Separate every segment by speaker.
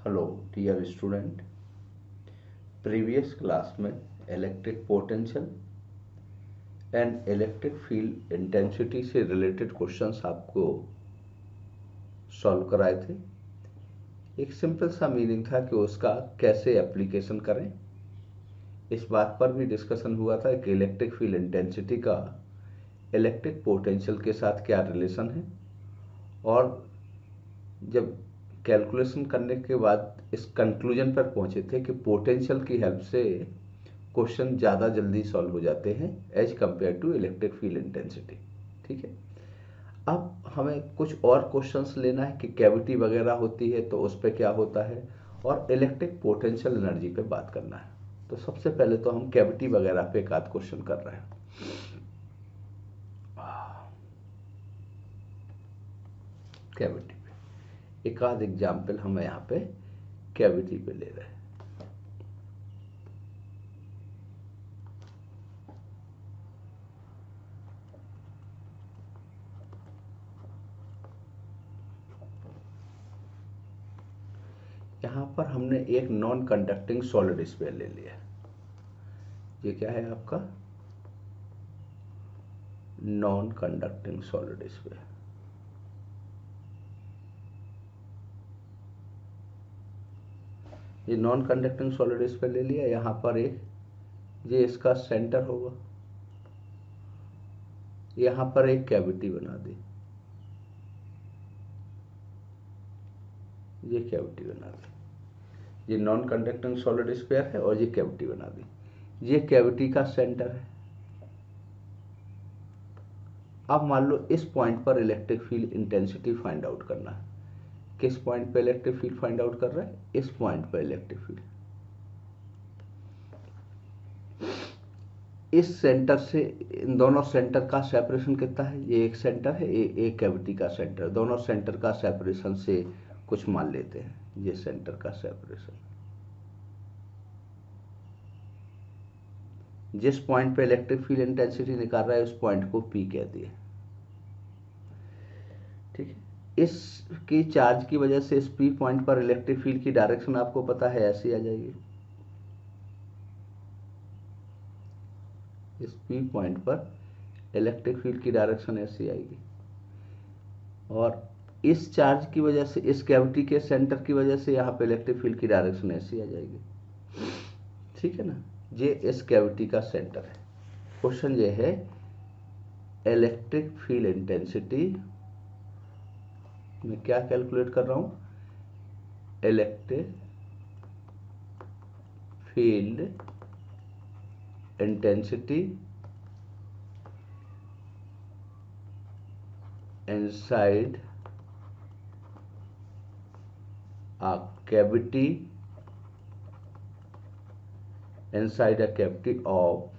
Speaker 1: Hello dear student, previous class में electric potential and electric field intensity से related questions आपको solve कराए थे। एक सिंपल सा मीनिंग था कि उसका कैसे एप्लीकेशन करें। इस बात पर भी डिस्कशन हुआ था कि इलेक्ट्रिक फील्ड इंटेंसिटी का इलेक्ट्रिक पोटेंशियल के साथ क्या रिलेशन है, और जब कैलकुलेशन करने के बाद इस कंक्लूजन पर पहुंचे थे कि पोटेंशियल की हेल्प से क्वेश्चन ज़्यादा जल्दी सॉल्व हो जाते हैं as compare to electric field intensity. ठीक है, अब हमें कुछ और क्वेश्चंस लेना है कि कैविटी वगैरह होती है तो उस पर क्या होता है, और इलेक्ट्रिक पोटेंशियल एनर्जी पे बात करना है। तो सबसे पहले तो हम कैविटी वगैरह पे एक आध क्वेश्चन कर रहे हैं। कैविटी पे एक आध एग्जाम्पल हम यहाँ पे कैविटी पे ले रहे हैं। यहाँ पर हमने एक नॉन कंडक्टिंग सॉलिड स्फीयर ले लिया। ये क्या है आपका नॉन कंडक्टिंग सॉलिड स्फीयर। ये नॉन कंडक्टिंग सॉलिड स्फीयर ले लिया। यहाँ पर एक ये इसका सेंटर होगा, यहाँ पर एक कैविटी बना दी, ये कैविटी बना दी। ये नॉन कंडक्टिंग सॉलिड स्फीयर है और ये कैविटी बना दी। ये कैविटी का सेंटर है। अब मान लो इस पॉइंट पर electric field intensity find out करना है। किस पॉइंट पे इलेक्ट्रिक फील्ड फाइंड आउट कर रहा है? इस पॉइंट पे इलेक्ट्रिक फील्ड। इस सेंटर से इन दोनों सेंटर का सेपरेशन कितना है? ये एक सेंटर है, ये एक कैविटी का सेंटर। दोनों सेंटर का सेपरेशन से कुछ मान लेते हैं, ये सेंटर का सेपरेशन। जिस पॉइंट पे इलेक्ट्रिक फील्ड इंटेंसिटी निकाल रहा है उस पॉइंट को P कह दिए। ठीक है, इसकी चार्ज की वजह से इस P पॉइंट पर इलेक्ट्रिक फील्ड की डायरेक्शन आपको पता है, ऐसी आ जाएगी। इस P पॉइंट पर इलेक्ट्रिक फील्ड की डायरेक्शन ऐसी आएगी, और इस चार्ज की वजह से इस कैविटी के सेंटर की वजह से यहाँ पे इलेक्ट्रिक फील्ड की डायरेक्शन ऐसी आ जाएगी। ठीक है ना, ये इस कैविटी का सेंटर है। क्वेश्चन ये है इलेक्ट्रिक फील्ड इंटेंसिटी मैं क्या कैलकुलेट कर रहा हूं? Electric field intensity inside a cavity of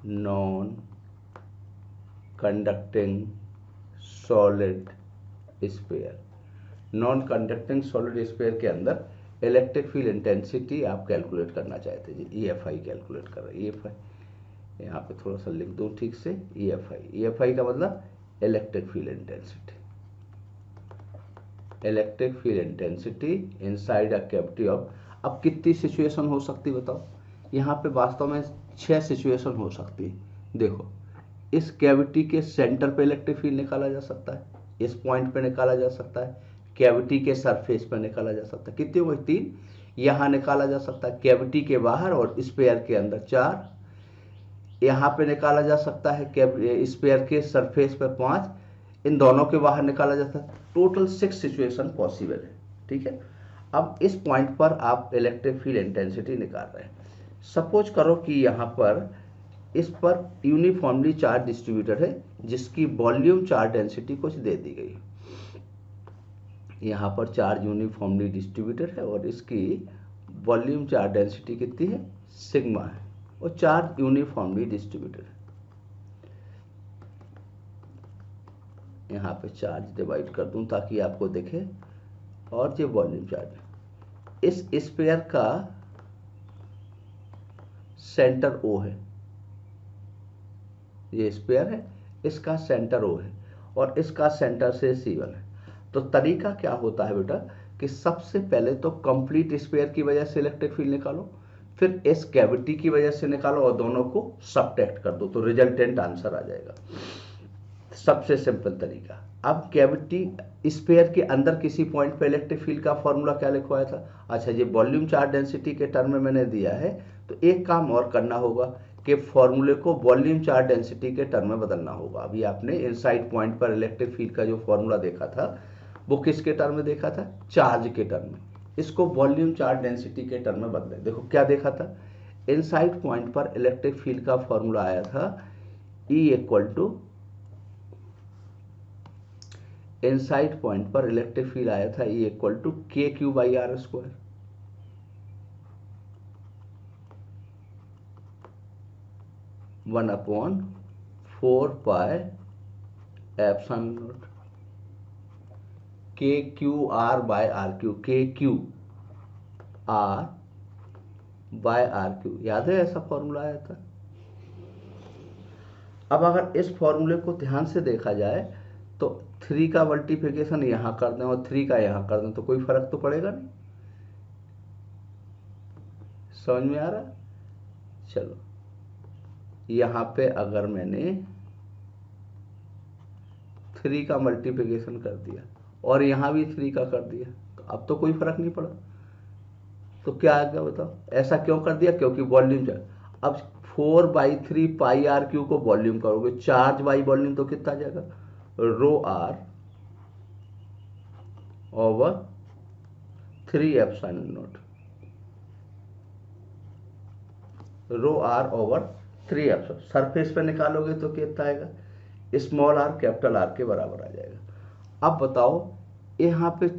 Speaker 1: non-conducting solid sphere। Non conducting solid sphere के अंदर इलेक्ट्रिक फील्ड इंटेंसिटी आप कैलकुलेट करना चाहते हैं। EFI कैलकुलेट कर रहे हैं। EFI यहाँ पे थोड़ा सा लिख दूं ठीक से। EFI का मतलब electric field intensity. Electric field intensity inside a cavity of. अब कितनी सिचुएशन हो सकती बताओ? यहाँ पे वास्तव में 6 सिचुएशन हो सकती है। देखो, इस कैविटी के सेंटर पे इलेक्ट्रिक फील्ड निकाला जा सकता है, इस पॉइंट पे निकाला जा सकता है, कैविटी के सरफेस पे निकाला जा सकता है। कितनी हो गई? 3। यहाँ निकाला जा सकता है कैविटी के बाहर और स्फीयर के अंदर 4। यहाँ पे निकाला जा सकता है स्फीयर के सरफेस पे 5। इन दोनों के बाहर निकाला जाता है। टोटल 6 सिचुएशन पॉसिबल है। ठीक है, अब इस पॉइंट पर आप इलेक्ट्रिक फील्ड इंटेंसिटी निकाल रहे हैं। सपोज करो कि यहाँ पर इस पर यूनिफॉर्मली चार्ज डिस्ट्रीब्यूटेड है, जिसकी वॉल्यूम चार्ज डेंसिटी कुछ दे दी गई है। यहाँ पर चार्ज यूनिफॉर्मली डिस्ट्रीब्यूटेड है और इसकी वॉल्यूम चार्ज डेंसिटी कितनी है? सिग्मा है, और चार्ज यूनिफॉर्मली डिस्ट्रीब्यूटेड है। यहाँ पे चार्ज डिवाइड कर दूं ताकि आपको दिखे, और ये वॉल्यूम चार्ज। इस स्फीयर का सेंटर O है, ये स्फीयर है, इसका सेंटर O है, और इसका सेंटर से C1 है। तो तरीका क्या होता है बेटा कि सबसे पहले तो कंप्लीट स्पेयर की वजह से इलेक्ट्रिक फील्ड निकालो, फिर इस कैविटी की वजह से निकालो और दोनों को सब्ट्रैक्ट कर दो, तो रिजल्टेंट आंसर आ जाएगा। सबसे सिंपल तरीका। अब कैविटी स्पेयर के अंदर किसी पॉइंट पे इलेक्ट्रिक फील्ड का फॉर्मूला क्या लिखवाया था? अच्छा, ये वॉल्यूम चार्ज डेंसिटी के टर्म में मैंने दिया है, तो एक काम और करना होगा कि फॉर्मूले को वॉल्यूम चार्ज डेंसिटी के टर्म में बदलना होगा। अभी आपने इनसाइड पॉइंट पर इलेक्ट्रिक फील्ड का जो फॉर्मूला देखा था वो किसके टर्म में देखा था? चार्ज के टर्म में। इसको वॉल्यूम चार्ज डेंसिटी के टर्म में बदलें। देखो क्या देखा था, इनसाइड पॉइंट पर इलेक्ट्रिक फील्ड का फॉर्मूला आया था E equal to, inside point पर इलेक्ट्रिक फील्ड आया था E equal to K Q by R square. One upon 4 pi epsilon naught K Q R by R Q, K Q R by R Q. याद है ऐसा formula आया था? अब अगर इस फॉर्मूले को ध्यान से देखा जाए तो 3 का मल्टीप्लिकेशन यहां कर दें और 3 का यहां कर दें तो कोई फर्क तो पड़ेगा नहीं। समझ में आ रहा? चलो, यहां पे अगर मैंने 3 का मल्टीप्लिकेशन कर दिया और यहां भी 3 का कर दिया तो अब तो कोई फर्क नहीं पड़ा। तो क्या आ गया बताओ? ऐसा क्यों कर दिया? क्योंकि वॉल्यूम चार्ज। अब 4/3 पाई आर क्यू को वॉल्यूम करोगे, चार्ज बाई वॉल्यूम, तो कितना आ जाएगा? Rho R over 3 epsilon naught, rho R over 3 epsilon. Surface पे निकालोगे तो कितना आएगा? स्मॉल आर कैपिटल आर के बराबर आ जाएगा। अब बताओ, यहाँ पे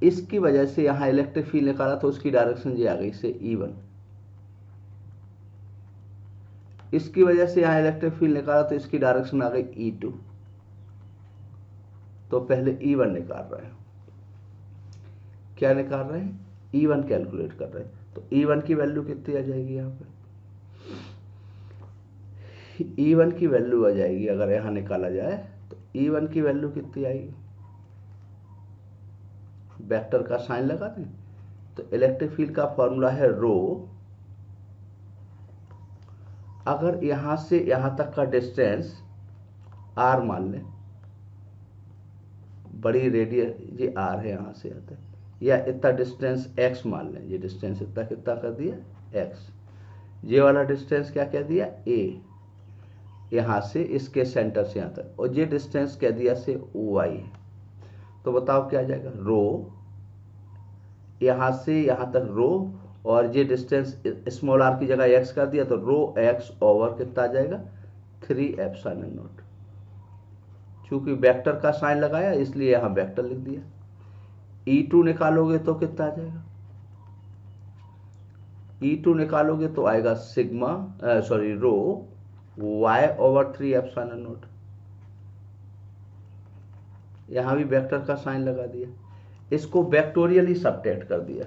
Speaker 1: इसकी वजह से यहाँ इलेक्ट्रिक फील्ड निकाला तो उसकी डायरेक्शन ये आ गई से E1। इसकी वजह से यहाँ इलेक्ट्रिक फील्ड निकाला तो इसकी डायरेक्शन आ गई E2। तो पहले E1 निकाल रहे हैं। क्या निकाल रहे हैं? E1 कैलकुलेट कर रहे हैं। तो E1 की वैल्यू कितनी आ जाएगी? यहाँ पे E1 की वैल्यू आ जाएगी, अगर यहाँ निकाला जाए तो E1 की वैल्यू कितनी आएगी? वेक्टर का साइन लगा दें तो इलेक्ट्रिक फील्ड का फॉर्मूला है रो। अगर यहां से यहां तक का डिस्टेंस r मान लें, बड़ी रेडियस ये r है यहां से आता है, या इतना डिस्टेंस x मान लें, ये डिस्टेंस इतना कितना कर दिया? x। ये वाला डिस्टेंस क्या कह दिया? a, यहां से इसके सेंटर से यहां तक, और ये डिस्टेंस कह दिया से y है। तो बताओ क्या आ जाएगा? रो, यहां से यहां तक रो, और ये डिस्टेंस स्मॉल आर की जगह x कर दिया तो रो x ओवर कितना आ जाएगा? 3 एप्सिलॉन नॉट। चूंकि वेक्टर का साइन लगाया इसलिए यहां वेक्टर लिख दिया। E2 निकालोगे तो कितना आ जाएगा? E2 निकालोगे तो आएगा sigma sorry rho y over 3 epsilon naught. यहां भी वेक्टर का साइन लगा दिया, इसको वेक्टोरियली सबट्रैक्ट कर दिया।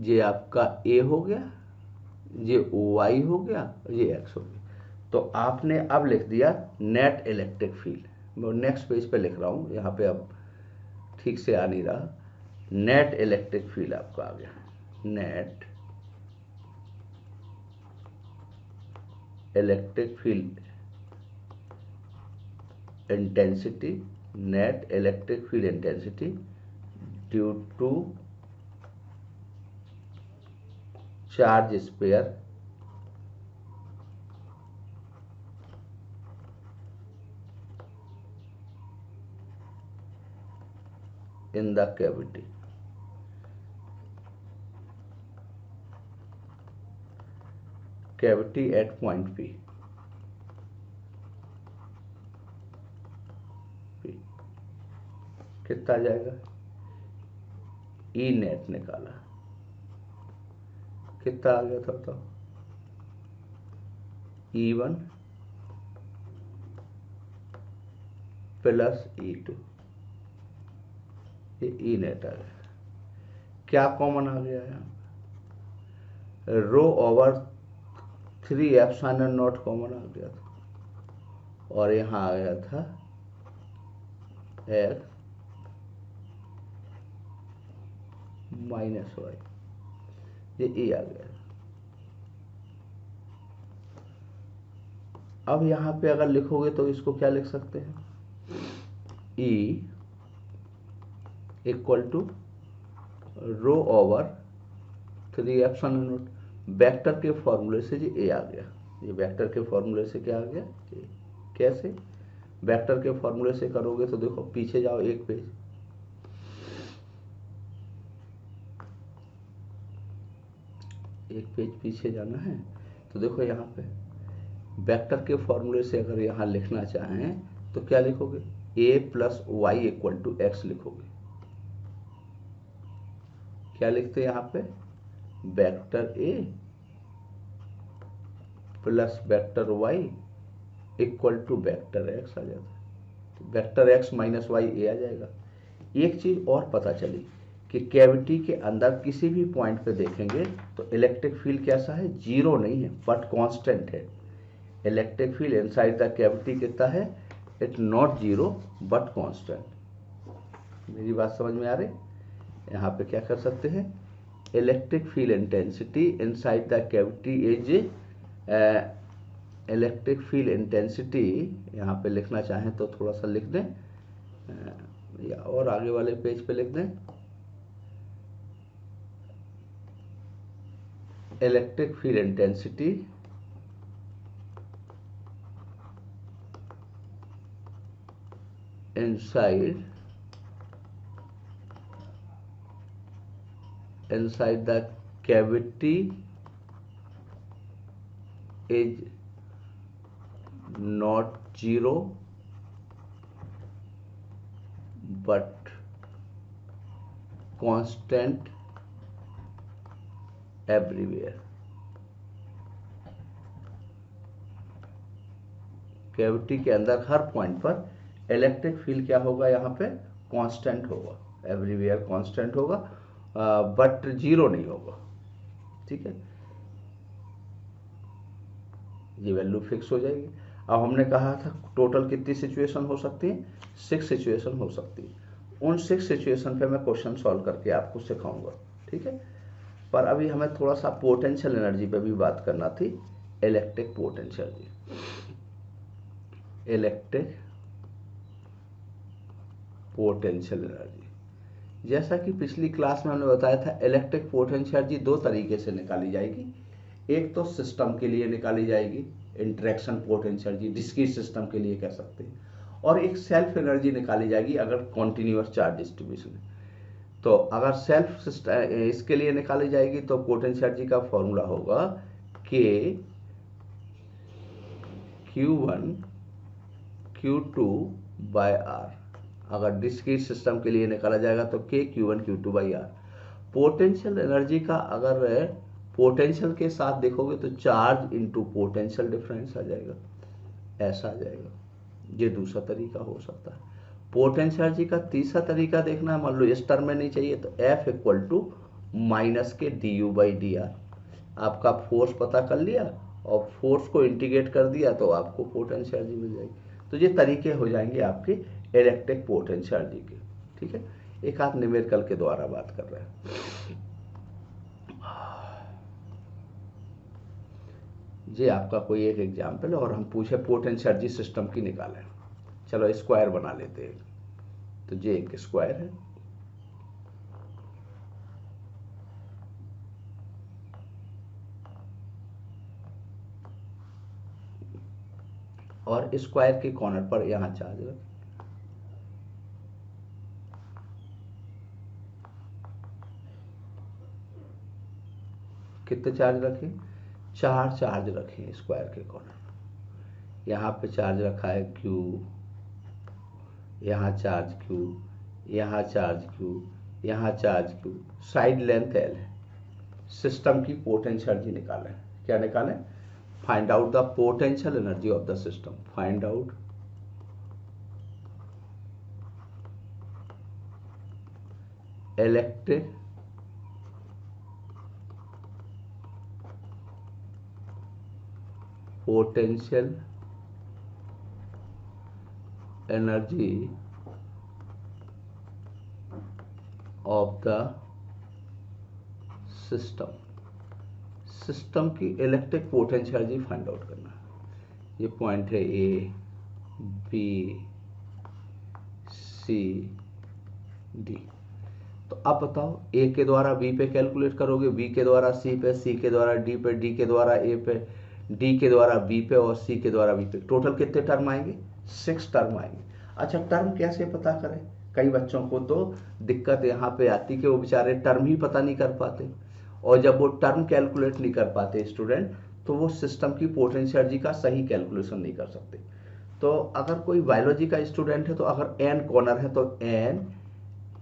Speaker 1: ये आपका a हो गया, ये y हो गया, ये x हो गया। तो आपने अब लिख दिया नेट इलेक्ट्रिक फील्ड। मैं नेक्स्ट पेज पे लिख रहा हूं, यहाँ पे अब ठीक से आ नहीं रहा। नेट इलेक्ट्रिक फील्ड आपका आ गया। Net electric field intensity, net electric field intensity due to charge sphere in the cavity. Cavity at point P. कितना आ जाएगा? E नेट निकाला, कितना आ गया था बताओ? E1 प्लस E2, ये E नेट आ गया। क्या कॉमन आ गया यहाँ? रो ओवर 3 एप्सिलॉन नॉट कॉमन आ गया था, और यहाँ आ गया था x माइनस वाई, ये ए आ गया। अब यहाँ पे अगर लिखोगे तो इसको क्या लिख सकते हैं, E equal to rho over 3 naught, vector के फॉर्मूले से ये ए आ गया। ये वेक्टर के फॉर्मूले से क्या आ गया, ए। कैसे वेक्टर के फॉर्मूले से करोगे तो देखो, पीछे जाओ एक पेज, एक पेज पीछे जाना है। तो देखो यहाँ पे वेक्टर के फॉर्मूले से अगर यहाँ लिखना चाहें तो क्या लिखोगे, A plus Y equal to X लिखोगे। क्या लिखते हैं यहाँ पे, vector A plus vector Y equal to vector X आ जाता है। Vector X minus Y A आ जाएगा। एक चीज और पता चली कि कैविटी के अंदर किसी भी पॉइंट पे देखेंगे तो इलेक्ट्रिक फील्ड कैसा है, जीरो नहीं है बट कांस्टेंट है। Electric field inside the cavity कितना है, it not zero but constant. मेरी बात समझ में आ रही, यहाँ पे क्या कर सकते हैं, electric field intensity inside the cavity is electric field intensity, यहाँ पे लिखना चाहें तो थोड़ा सा लिख दें, या और आगे वाले पेज पे लिख दें, electric field intensity inside the cavity is not zero but constant everywhere। Cavity के अंदर हर पॉइंट पर इलेक्ट्रिक फील्ड क्या होगा, यहाँ पे कांस्टेंट होगा, एवरीवेयर कांस्टेंट होगा, बट जीरो नहीं होगा। ठीक है, ये वैल्यू फिक्स हो जाएगी। अब हमने कहा था टोटल कितनी सिचुएशन हो सकती है, 6 सिचुएशन हो सकती है। उन 6 सिचुएशन पे मैं क्वेश्चन सॉल्व करके आपको सिखाऊंगा। ठीक है, पर अभी हमें थोड़ा सा पोटेंशियल एनर्जी पे भी बात करना थी। Electric potential, electric potential energy, जैसा कि पिछली क्लास में हमने बताया था, इलेक्ट्रिक पोटेंशियल एनर्जी दो तरीके से निकाली जाएगी। एक तो सिस्टम के लिए निकाली जाएगी, interaction potential energy, discrete system के लिए कह सकते हैं, और एक सेल्फ एनर्जी निकाली जाएगी अगर कॉन्टिन्यूअस चार्ज डिस्ट्रीब्यूशन है। तो अगर सेल्फ इसके लिए निकाली जाएगी तो पोटेंशियल एनर्जी का फॉर्मूला होगा के Q1 Q2 बाय आर। अगर डिस्क्रीट सिस्टम के लिए निकाला जाएगा तो के Q1 Q2 by are. Potential energy का अगर पोटेंशियल के साथ देखोगे तो चार्ज इनटू पोटेंशियल डिफरेंस आ जाएगा, ऐसा आ जाएगा। ये दूसरा तरीका हो सकता है। पोटेंशियल एनर्जी का तीसरा तरीका देखना है, मान लो इस टर्म में नहीं चाहिए तो F इक्वल टू माइनस के du बाई डी आर। आपका फोर्स पता कर लिया और फोर्स को इंटीग्रेट कर दिया तो आपको पोटेंशियल एनर्जी मिल जाएगी। तो ये तरीके हो जाएंगे आपके इलेक्ट्रिक पोटेंशियल एनर्जी के। ठीक है, एक आध न्यूमेरिकल के द्वारा बात कर रहे हैं। ये आपका कोई एक एग्जाम्पल, और हम पूछे पोटेंशियल एनर्जी सिस्टम की निकालें। चलो स्क्वायर बना लेते हैं। तो ये एक स्क्वायर है, और स्क्वायर के कॉर्नर पर यहां चार्ज रखें। कितने चार्ज रखें, 4 चार्ज रखें स्क्वायर के कॉर्नर। यहाँ पे चार्ज रखा है Q, यहाँ चार्ज Q, यहाँ चार्ज Q, यहाँ charge Q, side length L है। सिस्टम की पोटेंशियल एनर्जी निकालें। क्या निकालें, find out the potential energy of the system. Find out electric potential energy of the system system की electric potential energy find out करना। ये point है A B C D. तो अब बताओ ए के द्वारा बी पे कैलकुलेट करोगे, बी के द्वारा सी पे, सी के द्वारा डी पे, डी के द्वारा ए पे, डी के द्वारा बी पे और सी के द्वारा बी पे। टोटल कितने टर्म आएंगे? 6 टर्म आएंगे। अच्छा टर्म कैसे पता करें? कई बच्चों को तो दिक्कत यहाँ पे आती कि वो बेचारे टर्म ही पता नहीं कर पाते, और जब वो टर्म कैलकुलेट नहीं कर पाते स्टूडेंट, तो वो सिस्टम की पोटेंशियल एनर्जी का सही कैलकुलेशन नहीं कर सकते। तो अगर कोई बायोलॉजी का स्टूडेंट है तो अगर एन कॉर्नर है तो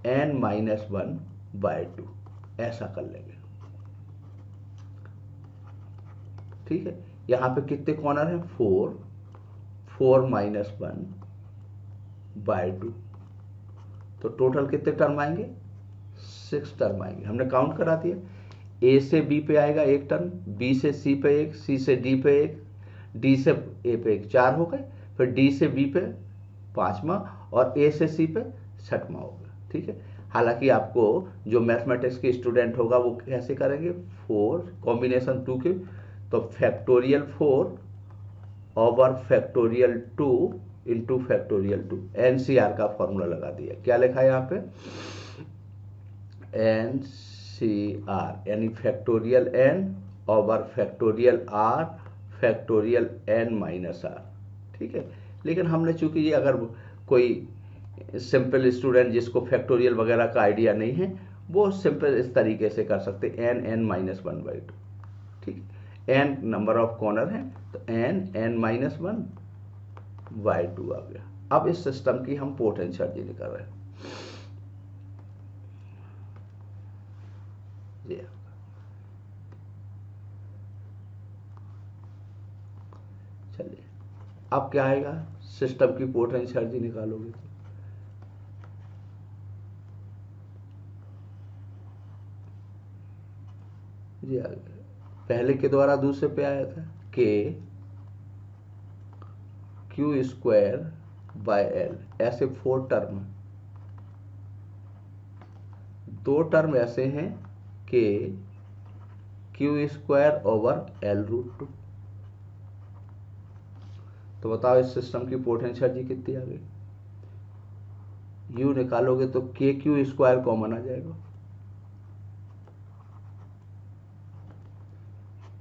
Speaker 1: n-1/2 ऐसा कर लेंगे। ठीक है, यहां पे कितने कॉर्नर है? 4 तो टोटल कितने टर्म आएंगे? 6 टर्म आएंगे। हमने काउंट करा दिया। ए से बी पे आएगा 1 टर्म, बी से सी पे 1, सी से डी पे 1, डी से ए पे 1, 4 हो गए। फिर डी से बी पे 5वां और ए से सी पे 6वां होगा। ठीक है, हालांकि आपको जो मैथमेटिक्स के स्टूडेंट होगा वो कैसे करेंगे? 4 कॉम्बिनेशन 2 के, तो factorial 4 over factorial 2 into factorial 2। NCR का फॉर्मूला लगा दिया। क्या लिखा है यहाँ पे? एनसीआर यानी factorial N over factorial R factorial N minus R. ठीक है, लेकिन हमने चूंकि ये अगर कोई सिंपल स्टूडेंट जिसको फैक्टोरियल वगैरह का आइडिया नहीं है, वो सिंपल इस तरीके से कर सकते n-1/2। ठीक, n नंबर ऑफ कॉर्नर है तो n-1/2 आ गया। अब इस सिस्टम की हम पोटेंशियल एनर्जी निकाल रहे हैं। चलिए अब क्या आएगा? सिस्टम की पोटेंशियल एनर्जी निकालोगे तो जी आ गया। पहले के द्वारा दूसरे पे आया था के क्यू स्क्वायर बाय एल, ऐसे 4 टर्म। 2 टर्म ऐसे हैं के क्यू स्क्वायर ओवर L√2। तो बताओ इस सिस्टम की पोटेंशियल एनर्जी कितनी आ गई? यू निकालोगे तो के क्यू स्क्वायर कॉमन आ जाएगा,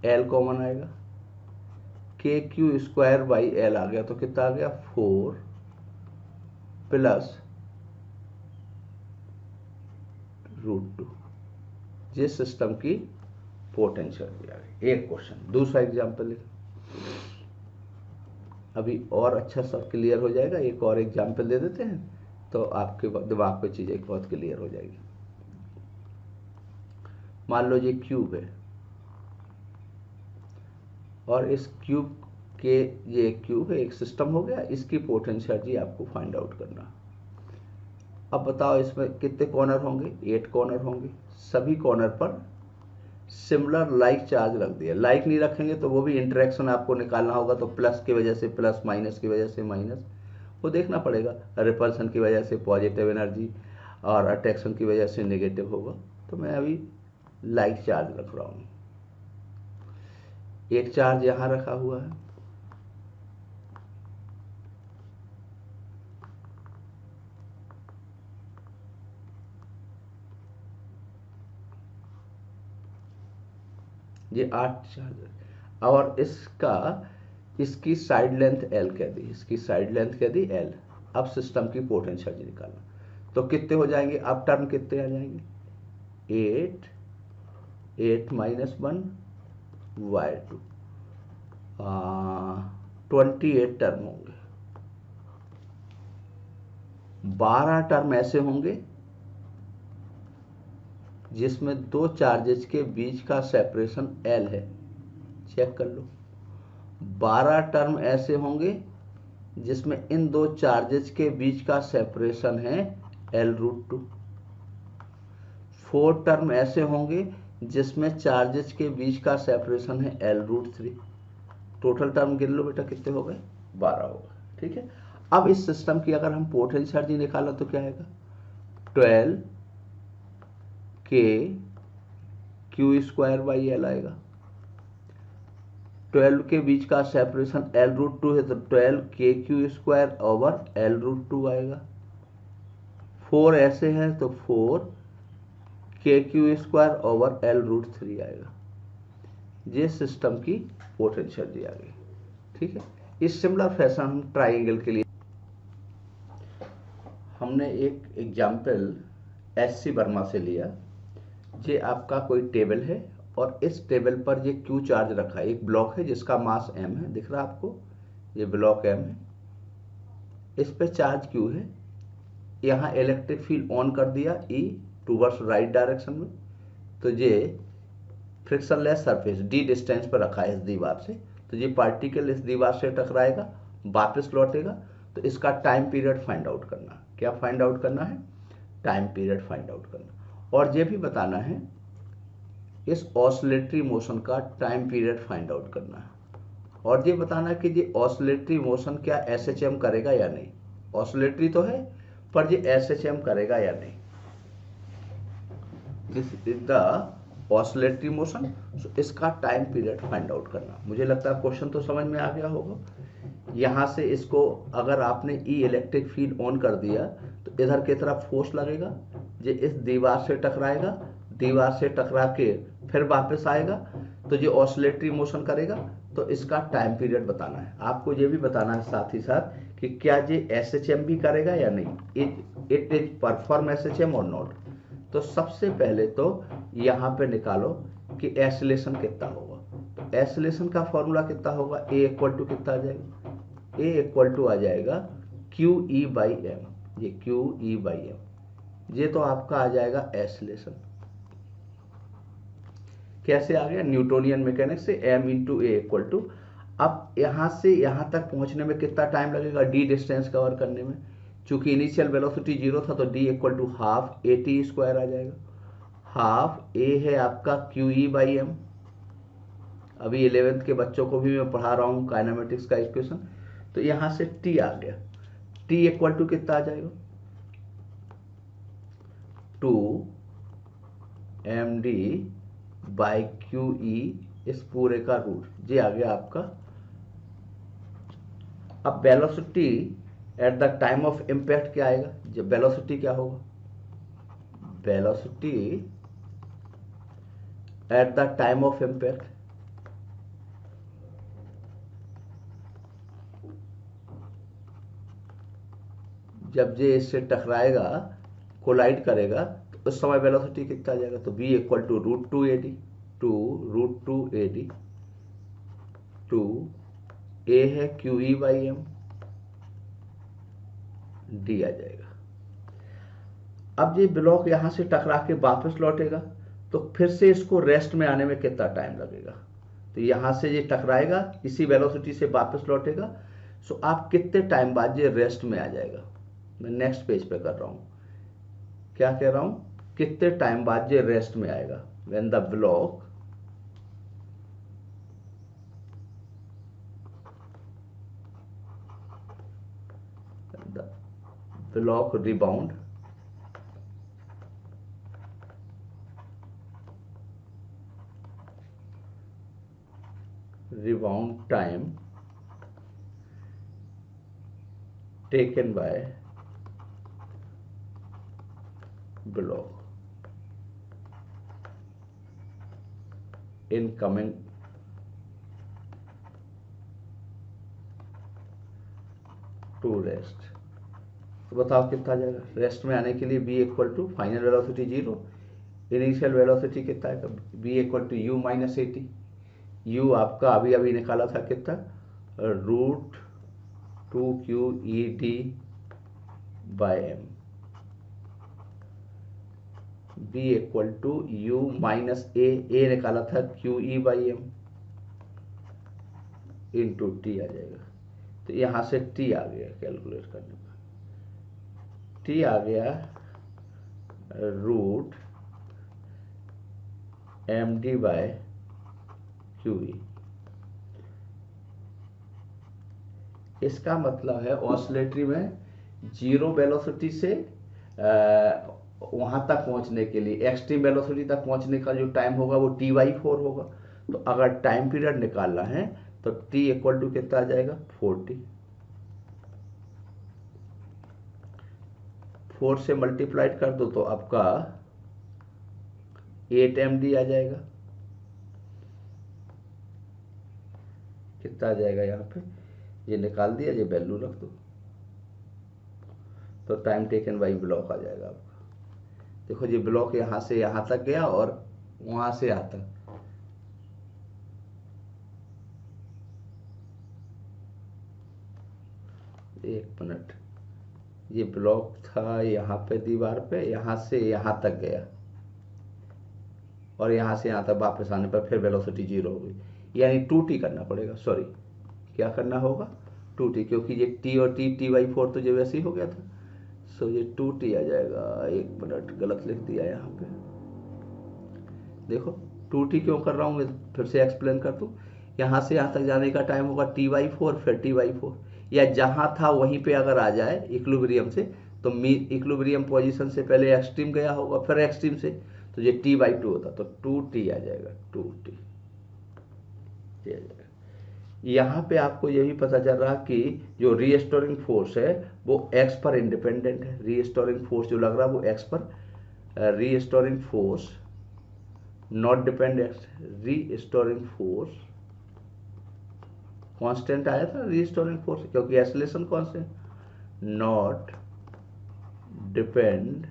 Speaker 1: एल कॉमन आएगा, K Q square by L आ गया। तो कितना आ गया? 4 प्लस √2। ये सिस्टम की पोटेंशियल एनर्जी आ गई। एक क्वेश्चन। दूसरा एग्जाम्पल लिख, अभी और अच्छा सा क्लियर हो जाएगा। एक और एग्जाम्पल दे देते हैं तो आपके दिमाग पे चीजें बहुत क्लियर हो जाएगी। मान लो ये क्यूब है और इस क्यूब के, ये क्यूब है, एक सिस्टम हो गया। इसकी पोटेंशियल एनर्जी आपको फाइंड आउट करना। अब बताओ इसमें कितने कॉर्नर होंगे? 8 कॉर्नर होंगे। सभी कॉर्नर पर सिमिलर लाइक चार्ज रख दिया। लाइक नहीं रखेंगे तो वो भी इंटरेक्शन आपको निकालना होगा, तो प्लस की वजह से प्लस, माइनस की वजह से माइनस, वो देखना पड़ेगा। रिपल्सन की वजह से पॉजिटिव एनर्जी और अट्रैक्शन की वजह से नेगेटिव होगा। तो मैं अभी लाइक चार्ज रख रहा हूँ। एक चार्ज यहाँ रखा हुआ है, ये 8 चार्ज है, और इसकी साइड लेंथ L कह दी, इसकी साइड लेंथ कह दी L। अब सिस्टम की पोटेंशियल एनर्जी निकालना। तो कितने हो जाएंगे? अब टर्म कितने आ जाएंगे? 8 -1/2 28 टर्म होंगे। 12 टर्म ऐसे होंगे जिसमें 2 चार्जेस के बीच का सेपरेशन L है। चेक कर लो। 12 टर्म ऐसे होंगे जिसमें इन 2 चार्जेस के बीच का सेपरेशन है L√2। 4 टर्म ऐसे होंगे जिसमें चार्जेस के बीच का सेपरेशन है L√3। टोटल टर्म गिन लो बेटा, कितने हो गए? 12 हो गए। ठीक है, अब इस सिस्टम की अगर हम पोटेंशियल एनर्जी निकाला तो क्या आएगा? 12 के क्यू स्क्वायर बाई एल आएगा। 12 के बीच का सेपरेशन L√2 है तो 12 के क्यू स्क्वायर ओवर L√2 आएगा। 4 ऐसे है तो 4 K Q square over L√3 आएगा। ये सिस्टम की पोटेंशियल दी आ गई। ठीक है, इस सिमिलर फैशन हम ट्राइंगल के लिए हमने एक एग्जाम्पल SC वर्मा से लिया। ये आपका कोई टेबल है और इस टेबल पर ये क्यू चार्ज रखा है। एक ब्लॉक है जिसका मास m है, दिख रहा है आपको, ये ब्लॉक m है, इस पे चार्ज q है। यहाँ इलेक्ट्रिक फील्ड ऑन कर दिया E टूवर्ड्स राइट डायरेक्शन में, तो ये फ्रिक्शनलेस सरफेस d डिस्टेंस पर रखा है इस दीवार से, तो ये पार्टिकल इस दीवार से टकराएगा, वापस लौटेगा। तो इसका टाइम पीरियड फाइंड आउट करना। क्या फाइंड आउट करना है? टाइम पीरियड फाइंड आउट करना। और ये भी बताना है इस ऑसिलेटरी मोशन का टाइम पीरियड फाइंड आउट करना है। और ये बताना कि ये ऑसिलेटरी मोशन क्या SHM करेगा या नहीं। ऑसिलेटरी तो है पर ये SHM करेगा या नहीं। This is the oscillatory motion, so इसका टाइम पीरियड फाइंड आउट करना। मुझे लगता है क्वेश्चन तो समझ में आ गया होगा। यहाँ से इसको अगर आपने ई इलेक्ट्रिक फील्ड ऑन कर दिया तो इधर की तरफ फोर्स लगेगा, ये इस दीवार से टकराएगा, दीवार से टकरा के फिर वापस आएगा, तो ये ऑसिलेटरी मोशन करेगा। तो इसका टाइम पीरियड बताना है। आपको ये भी बताना है साथ ही साथ कि क्या ये SHM भी करेगा या नहीं, इट इज परफॉर्म SHM और नॉट। तो सबसे पहले तो यहाँ पे निकालो कि एसिलेशन कितना होगा। तो एसिलेशन का फॉर्मूला कितना होगा? A इक्वल टू कितना आ जाएगा? A इक्वल टू आ जाएगा QE बाई M। ये QE बाई M, ये तो आपका आ जाएगा एसिलेशन। कैसे आ गया? न्यूटोनियन मैकेनिक्स से M into A equal to, अब यहाँ से यहाँ तक पहुँचने में कितना टाइम लगेगा? D डिस्टेंस कवर करने में। चूंकि इनिशियल वेलोसिटी 0 था तो D equal to half AT square आ जाएगा। हाफ A है आपका QE बाई M। अभी 11th के बच्चों को भी मैं पढ़ा रहा हूँ काइनेमेटिक्स का इक्वेशन। तो यहाँ से T आ गया। T इक्वल टू कितना आ जाएगा? 2md बाई QE इस पूरे का रूट, ये आ गया आपका। अब velocity at the time of impact क्या आएगा? जब वेलोसिटी क्या होगा? Velocity at the time of impact, जब ये इससे टकराएगा, कोलाइड करेगा, तो उस समय वेलोसिटी कितना आ जाएगा? तो v equal to √2AD, two √2AD, two A है QE बाई M, D आ जाएगा। अब ये ब्लॉक यहां से टकरा के वापस लौटेगा, तो फिर से इसको रेस्ट में आने में कितना टाइम लगेगा? तो यहां से ये टकराएगा, इसी वेलोसिटी से वापस लौटेगा, सो आप कितने टाइम बाद ये रेस्ट में आ जाएगा? मैं नेक्स्ट पेज पे कर रहा हूं। क्या कह रहा हूं? कितने टाइम बाद ये रेस्ट में आएगा? When the block rebound time taken by block in coming to rest। तो बताओ कितना आ जाएगा? रेस्ट में आने के लिए v equal to final velocity 0, initial velocity कितना है? v equal to u minus AT। u आपका अभी अभी निकाला था कितना? √2QED by M। b equal to u minus A निकाला था QE by M into T आ जाएगा। तो यहाँ से T आ गया कैलकुलेट करने पर, T आ गया √md बाय QE। इसका मतलब है ऑसिलेटरी में जीरो वेलोसिटी से वहां तक पहुंचने के लिए एक्सट्रीम वेलोसिटी तक पहुंचने का जो टाइम होगा वो t/4 होगा। तो अगर टाइम पीरियड निकालना है तो t इक्वल टू कितना आ जाएगा 40, 4 से मल्टीप्लाइड कर दो तो आपका 8 md आ जाएगा। कितना आ जाएगा यहाँ पे, ये निकाल दिया, ये वैल्यू रख दो तो टाइम टेकन बाई ब्लॉक आ जाएगा आपका। देखो ये ब्लॉक यहाँ से यहाँ तक गया और वहां से यहाँ तक, एक मिनट, ये ब्लॉक था यहाँ पे दीवार पे, यहाँ से यहाँ तक गया और यहाँ से यहाँ तक वापस आने पर फिर वेलोसिटी 0 हो गई, यानी 2t करना पड़ेगा। सॉरी, क्या करना होगा 2t, क्योंकि ये t और t/4 तो जो वैसे ही हो गया था। सो ये 2t आ जाएगा। एक मिनट, गलत लिख दिया यहाँ पे। देखो 2t क्यों कर रहा हूँ मैं, फिर से एक्सप्लेन कर दूँ। यहाँ से यहाँ तक जाने का टाइम होगा t/4 फिर t/4, या जहाँ था वहीं पे अगर आ जाए इक्विलिब्रियम से तो इक्विलिब्रियम पोजीशन से पहले एक्सट्रीम गया होगा फिर एक्सट्रीम से, तो ये t/2 होता तो 2t आ जाएगा, 2t आ जाएगा। यहाँ पे आपको ये भी पता चल रहा कि जो रीस्टोरिंग फोर्स है वो x पर इंडिपेंडेंट है। रीस्टोरिंग फोर्स जो लग रहा है वो x पर, restoring force not depend x, restoring force constant आया था रीस्टोरिंग फोर्स, क्योंकि acceleration constant, not depend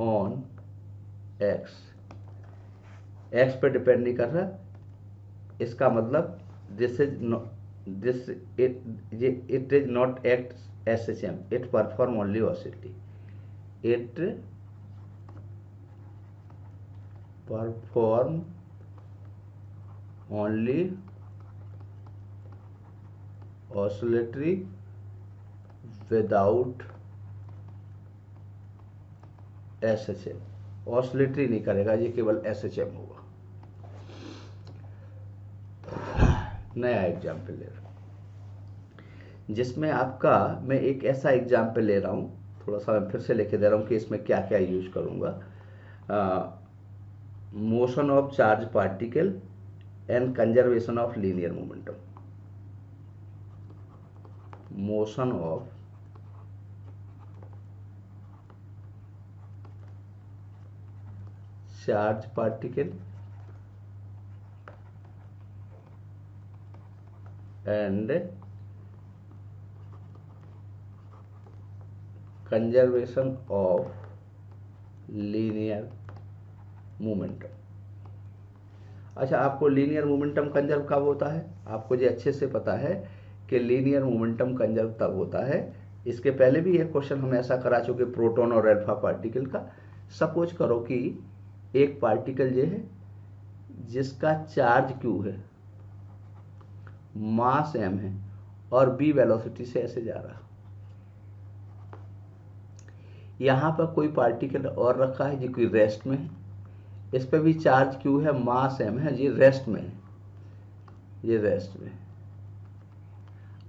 Speaker 1: on x, x पे डिपेंड नहीं कर रहा। इसका मतलब this is not, this it is not act SHM, it perform only oscillity, it perform only oscillatory without SHM, oscillatory नहीं करेगा, ये केवल SHM होगा। नया एग्जाम्पल ले रहा हूँ जिसमें आपका, मैं एक ऐसा एग्जाम्पल ले रहा हूँ, थोड़ा सा मैं फिर से लिखे दे रहा हूँ कि इसमें क्या क्या यूज करूँगा। Motion of charge particle and conservation of linear momentum. Motion of charge particle and conservation of linear momentum। अच्छा, आपको लीनियर मोमेंटम कंजर्व कब होता है, आपको जो अच्छे से पता है कि लीनियर मोमेंटम कंजर्व तब होता है। इसके पहले भी एक क्वेश्चन हम ऐसा करा चुके प्रोटॉन और अल्फा पार्टिकल का। सपोज करो कि एक पार्टिकल जो है जिसका चार्ज q है, मास m है और b वेलोसिटी से ऐसे जा रहा। यहां पर कोई पार्टिकल और रखा है जो कि रेस्ट में है, इस पर भी चार्ज q है, मास m है, ये रेस्ट में है, ये रेस्ट में।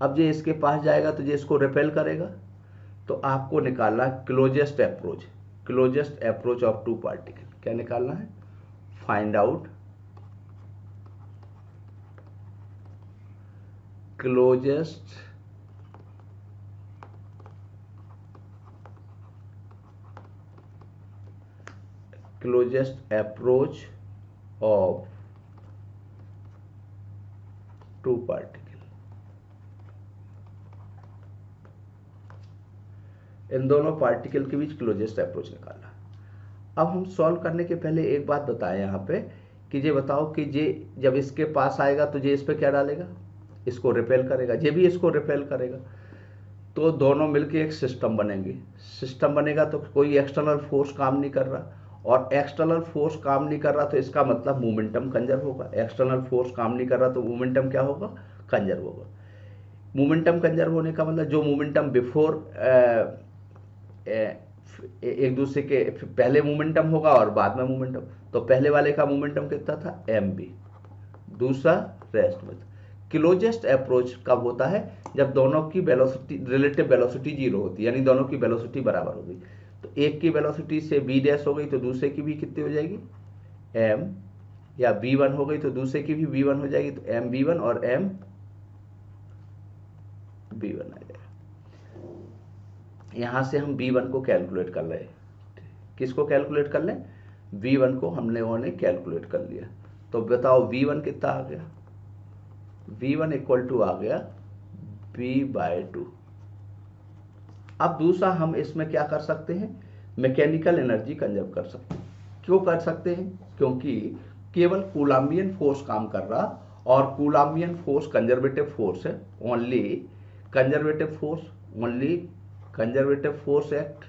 Speaker 1: अब ये इसके पास जाएगा तो ये इसको रिपेल करेगा, तो आपको निकालना closest approach, closest approach of two particle. क्या निकालना है, find out closest approach of two particle। इन दोनों पार्टिकल के बीच क्लोजेस्ट अप्रोच निकालना। अब हम सॉल्व करने के पहले एक बात बताएं यहाँ पे कि ये बताओ कि ये जब इसके पास आएगा तो ये इस पे क्या डालेगा, इसको रिपेल करेगा, ये भी इसको रिपेल करेगा, तो दोनों मिलके एक सिस्टम बनेंगे। सिस्टम बनेगा तो कोई एक्सटर्नल फोर्स काम नहीं कर रहा, और एक्सटर्नल फोर्स काम नहीं कर रहा तो इसका मतलब मोमेंटम कंजर्व होगा। एक्सटर्नल फोर्स काम नहीं कर रहा तो मोमेंटम क्या होगा, कंजर्व होगा। मोमेंटम कंजर्व होने का मतलब जो मोमेंटम बिफोर एक दूसरे के पहले मोमेंटम होगा और बाद में मोमेंटम, तो पहले वाले का मोमेंटम कितना था mb, दूसरा रेस्ट में। क्लोजेस्ट अप्रोच कब होता है, जब दोनों की वेलोसिटी, रिलेटिव वेलोसिटी 0 होती है, यानी दोनों की वेलोसिटी बराबर होगी। तो एक की वेलोसिटी से बी डैश हो गई तो दूसरे की भी कितनी हो जाएगी, एम, या v1 हो गई तो दूसरे की भी v1 हो जाएगी, तो एम v1 और एम v1 आ जाएगा। यहां से हम v1 को कैलकुलेट कर रहे हैं, किसको कैलकुलेट कर लें, v1 को हमने कैलकुलेट कर लिया। तो बताओ v1 कितना आ गया, v1 इक्वल टू आ गया v/2। अब दूसरा हम इसमें क्या कर सकते हैं, मैकेनिकल एनर्जी कंजर्व कर सकते हैं। क्यों कर सकते हैं, क्योंकि केवल कूलाम्बियन फोर्स काम कर रहा, और कूलाम्बियन फोर्स कंजर्वेटिव फोर्स है, only conservative force, only conservative force act,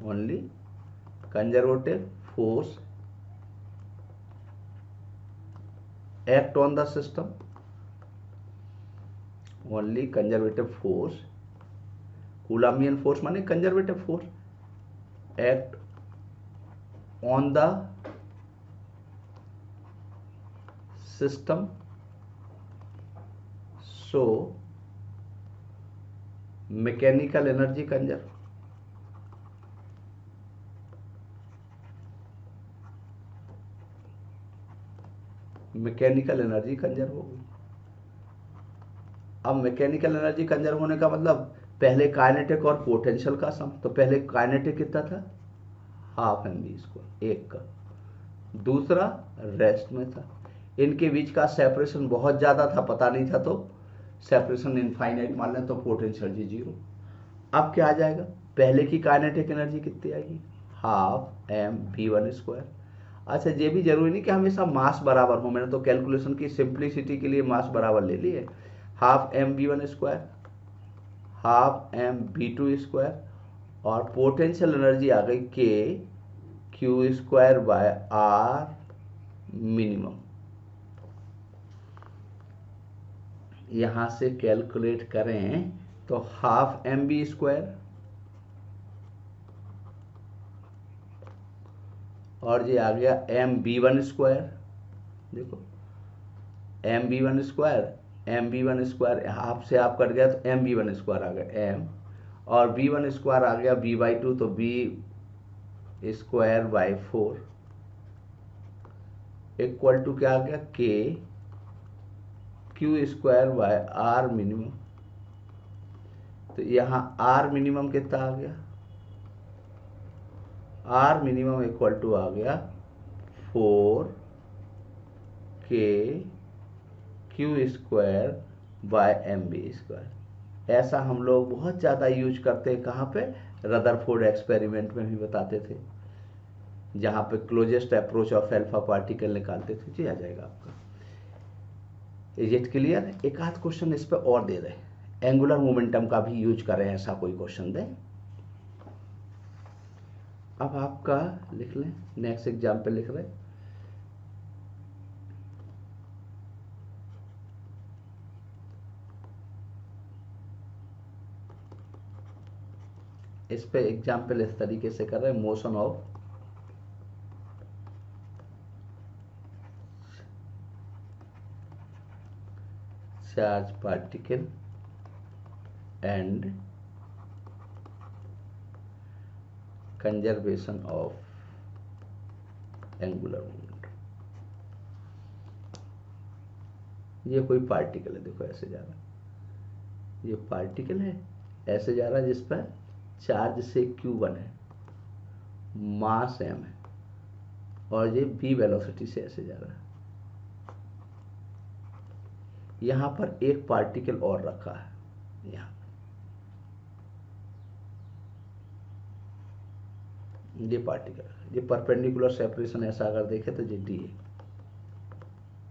Speaker 1: only conservative force act on the system, only conservative force, Coulombian force माने conservative force act on the system, so mechanical energy conserve, mechanical energy conserve हो गई। अब mechanical energy conserve होने का मतलब पहले kinetic और potential का सम, तो पहले काइनेटिक कितना था, हाफ एम बी स्क्वायर एक का, दूसरा रेस्ट में था, इनके बीच का सेपरेशन बहुत ज्यादा था, पता नहीं था, तो सेपरेशन इनफाइनाइट मान लें, तो पोटेंशियल जी जीरो। अब क्या आ जाएगा, पहले की काइनेटिक एनर्जी कितनी आएगी, हाफ एम v1 स्क्वायर। अच्छा, ये भी जरूरी नहीं कि हमेशा मास बराबर हो, मैंने तो कैलकुलेशन की सिंप्लिसिटी के लिए मास बराबर ले लिए, half M v1 square, half M v2 square, और पोटेंशियल एनर्जी आ गई K Q square by R minimum. यहां से कैलकुलेट करें तो हाफ एम बी स्क्वायर और ये आ गया एम v1 स्क्वायर, देखो M v1 square, M v1 square half से हाफ कट गया तो एम v1 स्क्वायर आ गया एम, और v1 स्क्वायर आ गया v/2, तो v square by 4 equal to क्या आ गया, K Q square by R minimum. तो यहां आर मिनिमम कितना आ गया, आर मिनिमम इक्वल टू आ गया 4 K Q square by M B square. ऐसा हम लोग बहुत ज़्यादा यूज करते हैं, कहाँ पे, रदरफोर्ड एक्सपेरिमेंट में भी बताते थे, जहाँ पे closest approach of alpha particle निकालते थे। जी आ जाएगा आपका, इज इट क्लियर। एक आध क्वेश्चन इस पे और दे रहे, एंगुलर मोमेंटम का भी यूज करें, ऐसा कोई क्वेश्चन दे। अब आपका लिख लें, नेक्स्ट एग्जाम्पल लिख रहे, इस पे एग्जाम्पल इस तरीके से कर रहे हैं, motion of charge particle and conservation of angular momentum. ये कोई पार्टिकल है, देखो ऐसे जा रहा है, ये पार्टिकल है ऐसे जा रहा है, जिस पर चार्ज से Q1 है, मास m है, और ये v वेलोसिटी से ऐसे जा रहा है। यहां पर एक पार्टिकल और रखा है, यहां ये पार्टिकल, ये परपेंडिकुलर सेपरेशन ऐसा अगर देखे तो ये डी है,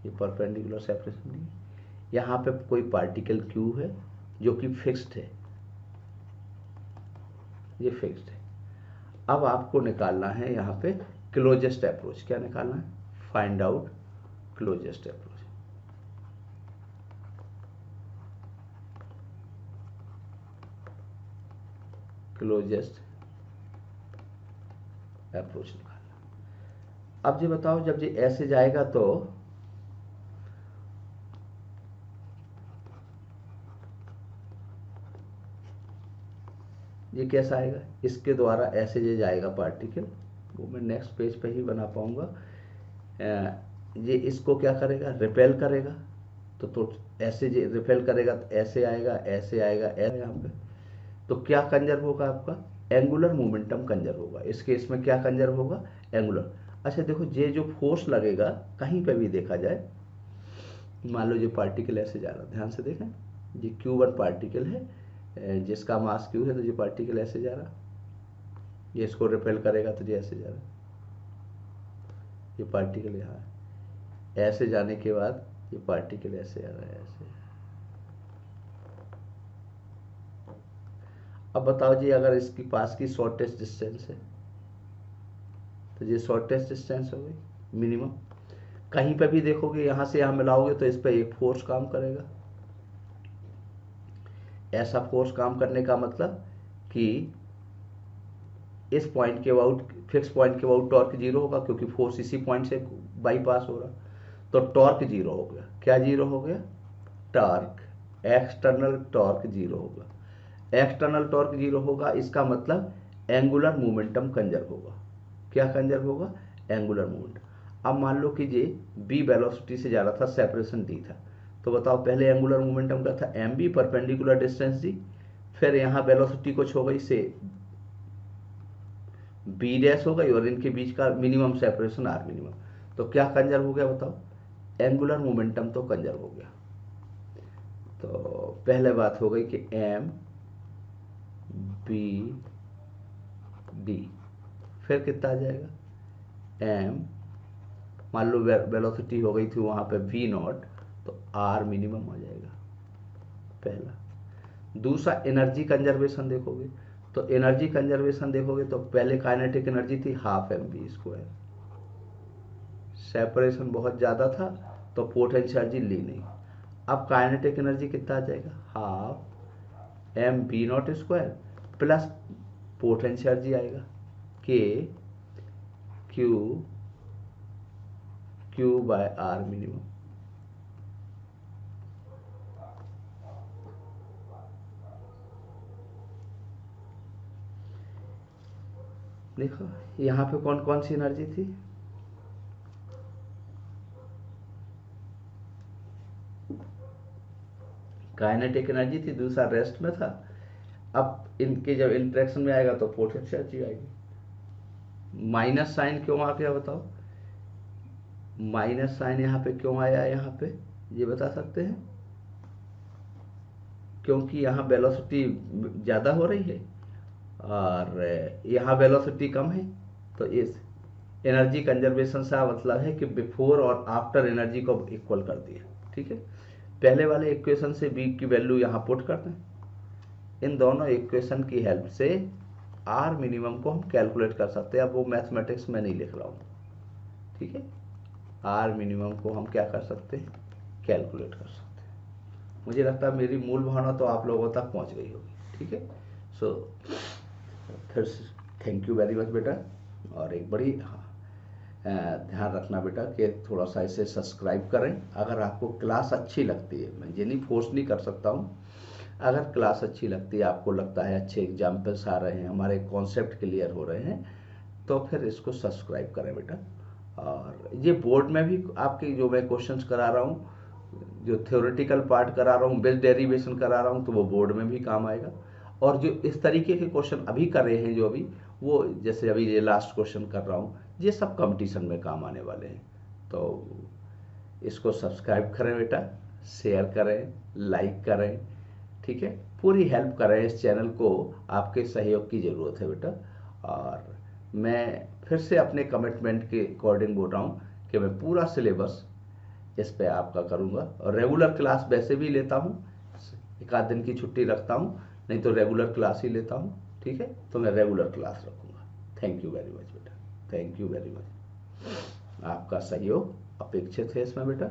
Speaker 1: ये परपेंडिकुलर सेपरेशन डी। यहाँ पे कोई पार्टिकल Q है जो कि फिक्स्ड है, ये फिक्स्ड है। अब आपको निकालना है यहाँ पे क्लोजेस्ट अप्रोच, क्या निकालना है, find out closest approach. Closest approach निकालना। अब ये बताओ, जब ये ऐसे जाएगा तो ये कैसा आएगा, इसके द्वारा ऐसे ये जाएगा पार्टिकल, वो मैं नेक्स्ट पेज पे ही बना पाऊंगा। ये इसको क्या करेगा, रिपेल करेगा, तो ऐसे ये रिपेल करेगा तो ऐसे आएगा, ऐसे आएगा, ऐसे यहाँ पे। तो क्या कंजर्व होगा आपका, एंगुलर मोमेंटम कंजर्व होगा। इस केस में क्या कंजर्व होगा, एंगुलर। अच्छा देखो, ये जो फोर्स लगेगा कहीं पे भी देखा जाए, मान लो ये पार्टिकल ऐसे जा रहा, ध्यान से देखें, ये Q1 पार्टिकल है जिसका मास Q है, तो ये पार्टिकल ऐसे जा रहा, ये इसको रिपेल करेगा तो ये ऐसे जा रहा, ये पार्टिकल यहाँ है, ऐसे जाने के बाद ये पार्टिकल ऐसे आ रहा है, ऐसे। अब बताओ जी, अगर इसकी पास की शॉर्टेस्ट डिस्टेंस है तो ये शॉर्टेस्ट डिस्टेंस हो गई मिनिमम। कहीं पे भी देखोगे यहाँ से यहाँ मिलाओगे तो इस पर एक फोर्स काम करेगा। ऐसा फोर्स काम करने का मतलब कि इस पॉइंट के अबाउट, फिक्स पॉइंट के अबाउट टॉर्क जीरो होगा, क्योंकि फोर्स इसी पॉइंट से बाईपास हो रहा, तो टॉर्क जीरो हो गया। क्या जीरो हो गया, टॉर्क, एक्सटर्नल टॉर्क जीरो होगा। एक्सटर्नल टॉर्क जीरो होगा, इसका मतलब एंगुलर मोमेंटम कंजर्व होगा। क्या कंजर्व होगा, एंगुलर मोमेंटम। अब मान लो कि ये बी वेलोसिटी से जा रहा था, सेपरेशन डी था, तो बताओ पहले एंगुलर मोमेंटम का था M B perpendicular distance D, फिर यहाँ वेलोसिटी कुछ हो गई से बी डैश हो गई, और इनके बीच का मिनिमम सेपरेशन आर मिनिमम। तो क्या कंजर्व हो गया बताओ, एंगुलर मोमेंटम तो कंजर्व हो गया। तो पहले बात हो गई कि एम बी डी, फिर कितना आ जाएगा, एम, मान लो वेलोसिटी हो गई थी वहां पे वी नॉट, तो आर मिनिमम आ जाएगा पहला। दूसरा एनर्जी कंजर्वेशन देखोगे, तो एनर्जी कंजर्वेशन देखोगे तो पहले काइनेटिक एनर्जी थी half M B square, separation बहुत ज़्यादा था तो पोटेंशियल एनर्जी ली नहीं। अब काइनेटिक एनर्जी कितना आ जाएगा, half M B naught square plus potential energy आएगा K Q by R minimum. देखो यहाँ पे कौन कौन सी एनर्जी थी, काइनेटिक एनर्जी थी, दूसरा रेस्ट में था। अब इनके जब इंटरेक्शन में आएगा तो पोटेंशियल एनर्जी आएगी। माइनस साइन क्यों आ गया बताओ, माइनस साइन यहाँ पे क्यों आया, यहाँ पे ये बता सकते हैं, क्योंकि यहाँ वेलोसिटी ज़्यादा हो रही है और यहाँ वेलोसिटी कम है, तो इस एनर्जी कंजर्वेशन का मतलब है कि बिफोर और आफ्टर एनर्जी को इक्वल कर दिया। ठीक है, पहले वाले इक्वेशन से बी की वैल्यू यहाँ पुट करते हैं, इन दोनों इक्वेशन की हेल्प से आर मिनिमम को हम कैलकुलेट कर सकते हैं। अब वो मैथमेटिक्स में नहीं लिख रहा हूँ, ठीक है, आर मिनिमम को हम क्या कर सकते हैं, कैलकुलेट कर सकते हैं। मुझे लगता है मेरी मूल भावना तो आप लोगों तक पहुँच गई होगी। ठीक है, सो फिर थैंक यू वेरी मच बेटा। और एक बड़ी ध्यान रखना बेटा कि थोड़ा सा इसे सब्सक्राइब करें। अगर आपको क्लास अच्छी लगती है, मैं ये नहीं फोर्स नहीं कर सकता हूँ, अगर क्लास अच्छी लगती है, आपको लगता है अच्छे एग्जाम्पल्स आ रहे हैं, हमारे कॉन्सेप्ट क्लियर हो रहे हैं, तो फिर इसको सब्सक्राइब करें बेटा। और ये बोर्ड में भी आपके जो मैं क्वेश्चंस करा रहा हूँ, जो थ्योरेटिकल पार्ट करा रहा हूँ, बेस डेरिवेशन करा रहा हूँ, तो वो बोर्ड में भी काम आएगा। और जो इस तरीके के क्वेश्चन अभी कर रहे हैं, जो अभी वो जैसे अभी ये लास्ट क्वेश्चन कर रहा हूँ, ये सब कंपटीशन में काम आने वाले हैं। तो इसको सब्सक्राइब करें बेटा, शेयर करें, लाइक करें, ठीक है, पूरी हेल्प करें इस चैनल को, आपके सहयोग की ज़रूरत है बेटा। और मैं फिर से अपने कमिटमेंट के अकॉर्डिंग बोल रहा हूँ कि मैं पूरा सिलेबस इस पे आपका करूँगा, और रेगुलर क्लास वैसे भी लेता हूँ, एक आध दिन की छुट्टी रखता हूँ, नहीं तो रेगुलर क्लास ही लेता हूँ। ठीक है, तो मैं रेगुलर क्लास रखूँगा। थैंक यू वेरी मच बेटा, थैंक यू वेरी मच। आपका सहयोग अपेक्षित है इसमें बेटा।